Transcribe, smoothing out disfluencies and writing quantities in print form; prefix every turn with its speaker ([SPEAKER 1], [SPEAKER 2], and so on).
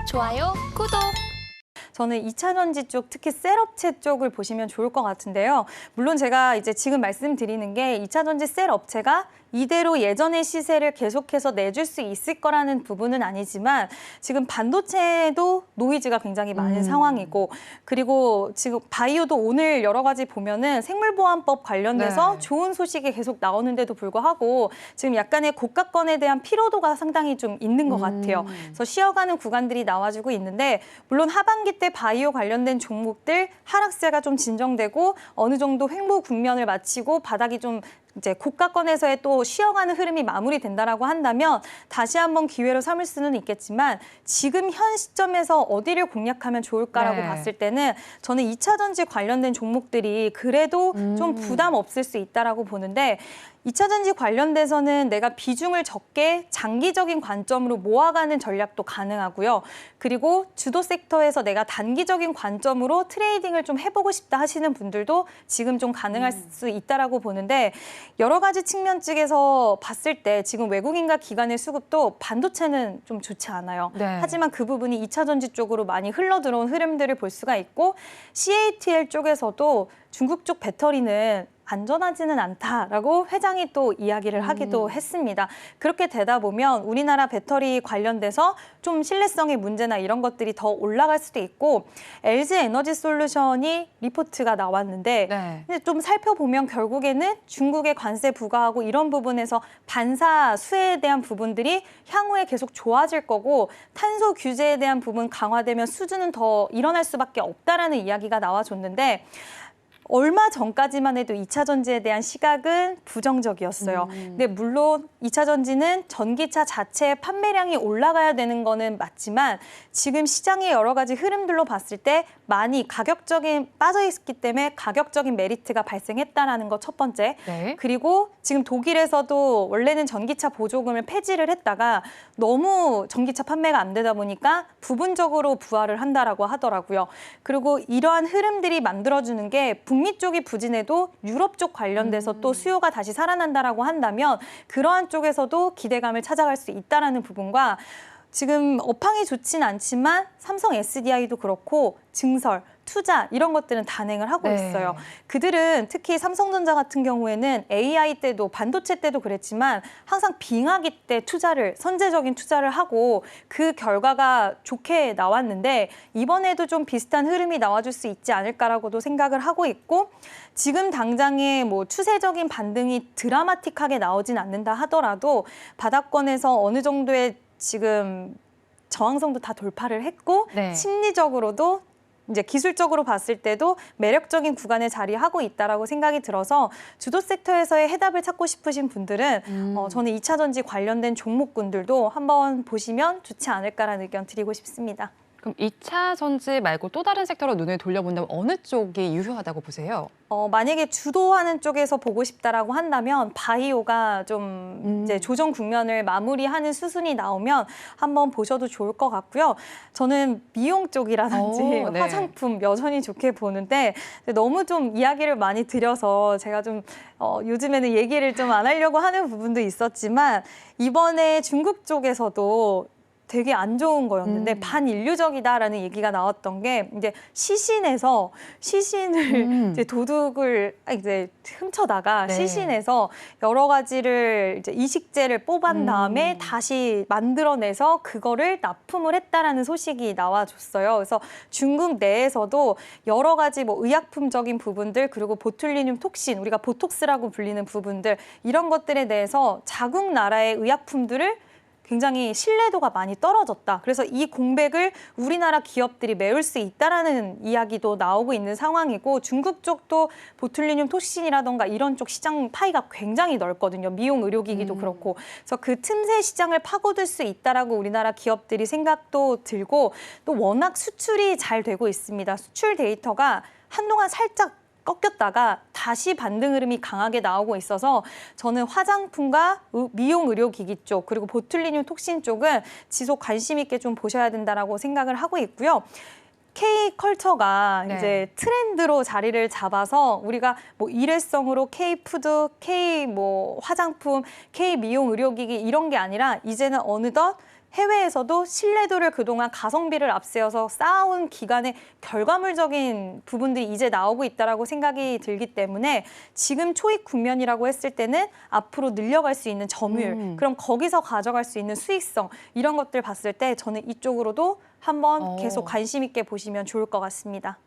[SPEAKER 1] 좋아요, 구독!
[SPEAKER 2] 저는 2차 전지 쪽, 특히 셀업체 쪽을 보시면 좋을 것 같은데요. 물론 제가 이제 지금 말씀드리는 게 2차 전지 셀 업체가 이대로 예전의 시세를 계속해서 내줄 수 있을 거라는 부분은 아니지만 지금 반도체도 노이즈가 굉장히 많은 상황이고, 그리고 지금 바이오도 오늘 여러 가지 보면은 생물보안법 관련돼서 좋은 소식이 계속 나오는데도 불구하고 지금 약간의 고가권에 대한 피로도가 상당히 좀 있는 것 같아요. 그래서 쉬어가는 구간들이 나와주고 있는데, 물론 하반기 때 바이오 관련된 종목들 하락세가 좀 진정되고 어느 정도 횡보 국면을 마치고 바닥이 좀 이제 고가권에서의 또 쉬어가는 흐름이 마무리된다라고 한다면 다시 한번 기회로 삼을 수는 있겠지만, 지금 현 시점에서 어디를 공략하면 좋을까라고 봤을 때는 저는 2차 전지 관련된 종목들이 그래도 좀 부담 없을 수 있다라고 보는데, 2차 전지 관련돼서는 내가 비중을 적게 장기적인 관점으로 모아가는 전략도 가능하고요. 그리고 주도 섹터에서 내가 단기적인 관점으로 트레이딩을 좀 해보고 싶다 하시는 분들도 지금 좀 가능할 수 있다라고 보는데, 여러 가지 측면 측에서 봤을 때 지금 외국인과 기관의 수급도 반도체는 좀 좋지 않아요. 하지만 그 부분이 2차 전지 쪽으로 많이 흘러들어온 흐름들을 볼 수가 있고, CATL 쪽에서도 중국 쪽 배터리는 안전하지는 않다라고 회장이 또 이야기를 하기도 했습니다. 그렇게 되다 보면 우리나라 배터리 관련돼서 좀 신뢰성의 문제나 이런 것들이 더 올라갈 수도 있고, LG 에너지 솔루션이 리포트가 나왔는데 근데 좀 살펴보면 결국에는 중국의 관세 부과하고 이런 부분에서 반사 수혜에 대한 부분들이 향후에 계속 좋아질 거고, 탄소 규제에 대한 부분 강화되면 수주는 더 일어날 수밖에 없다라는 이야기가 나와줬는데, 얼마 전까지만 해도 2차 전지에 대한 시각은 부정적이었어요. 근데 물론 2차 전지는 전기차 자체의 판매량이 올라가야 되는 거는 맞지만 지금 시장의 여러 가지 흐름들로 봤을 때 많이 가격적인 빠져 있기 때문에 가격적인 메리트가 발생했다라는 거 첫 번째. 그리고 지금 독일에서도 원래는 전기차 보조금을 폐지를 했다가 너무 전기차 판매가 안 되다 보니까 부분적으로 부활을 한다라고 하더라고요. 그리고 이러한 흐름들이 만들어주는 게 북미 쪽이 부진해도 유럽 쪽 관련돼서 또 수요가 다시 살아난다라고 한다면 그러한 쪽에서도 기대감을 찾아갈 수 있다라는 부분과, 지금 업황이 좋진 않지만 삼성 SDI도 그렇고 증설, 투자 이런 것들은 단행을 하고 있어요. 그들은 특히 삼성전자 같은 경우에는 AI 때도 반도체 때도 그랬지만 항상 빙하기 때 투자를, 선제적인 투자를 하고 그 결과가 좋게 나왔는데, 이번에도 좀 비슷한 흐름이 나와줄 수 있지 않을까라고도 생각을 하고 있고, 지금 당장의 뭐 추세적인 반등이 드라마틱하게 나오진 않는다 하더라도 바닥권에서 어느 정도의 지금 저항성도 다 돌파를 했고 심리적으로도 이제 기술적으로 봤을 때도 매력적인 구간에 자리하고 있다라고 생각이 들어서 주도 섹터에서의 해답을 찾고 싶으신 분들은 저는 2차 전지 관련된 종목군들도 한번 보시면 좋지 않을까라는 의견 드리고 싶습니다.
[SPEAKER 3] 그럼 2차 전지 말고 또 다른 섹터로 눈을 돌려본다면 어느 쪽이 유효하다고 보세요?
[SPEAKER 2] 만약에 주도하는 쪽에서 보고 싶다라고 한다면 바이오가 좀 이제 조정 국면을 마무리하는 수순이 나오면 한번 보셔도 좋을 것 같고요. 저는 미용 쪽이라든지 화장품 여전히 좋게 보는데, 너무 좀 이야기를 많이 드려서 제가 좀 요즘에는 얘기를 좀 안 하려고 하는 부분도 있었지만, 이번에 중국 쪽에서도 되게 안 좋은 거였는데 반인류적이다라는 얘기가 나왔던 게, 이제 시신에서 시신을 이제 도둑을 이제 훔쳐다가 시신에서 여러 가지를 이제 이식제를 뽑은 다음에 다시 만들어내서 그거를 납품을 했다라는 소식이 나와줬어요. 그래서 중국 내에서도 여러 가지 뭐 의약품적인 부분들, 그리고 보툴리늄 톡신, 우리가 보톡스라고 불리는 부분들, 이런 것들에 대해서 자국 나라의 의약품들을 굉장히 신뢰도가 많이 떨어졌다. 그래서 이 공백을 우리나라 기업들이 메울 수 있다라는 이야기도 나오고 있는 상황이고, 중국 쪽도 보툴리늄 톡신이라던가 이런 쪽 시장 파이가 굉장히 넓거든요. 미용 의료기기도 그렇고. 그래서 그 틈새 시장을 파고들 수 있다라고 우리나라 기업들이 생각도 들고, 또 워낙 수출이 잘 되고 있습니다. 수출 데이터가 한동안 살짝 꺾였다가 다시 반등 흐름이 강하게 나오고 있어서 저는 화장품과 미용 의료기기 쪽, 그리고 보툴리늄 톡신 쪽은 지속 관심 있게 좀 보셔야 된다라고 생각을 하고 있고요. K컬처가 이제 트렌드로 자리를 잡아서 우리가 뭐 일회성으로 K푸드, K 뭐 화장품, K 미용 의료기기 이런 게 아니라 이제는 어느덧 해외에서도 신뢰도를 그동안 가성비를 앞세워서 쌓아온 기간의 결과물적인 부분들이 이제 나오고 있다라고 생각이 들기 때문에 지금 초입 국면이라고 했을 때는 앞으로 늘려갈 수 있는 점유율, 그럼 거기서 가져갈 수 있는 수익성 이런 것들 봤을 때 저는 이쪽으로도 한번 계속 관심 있게 보시면 좋을 것 같습니다.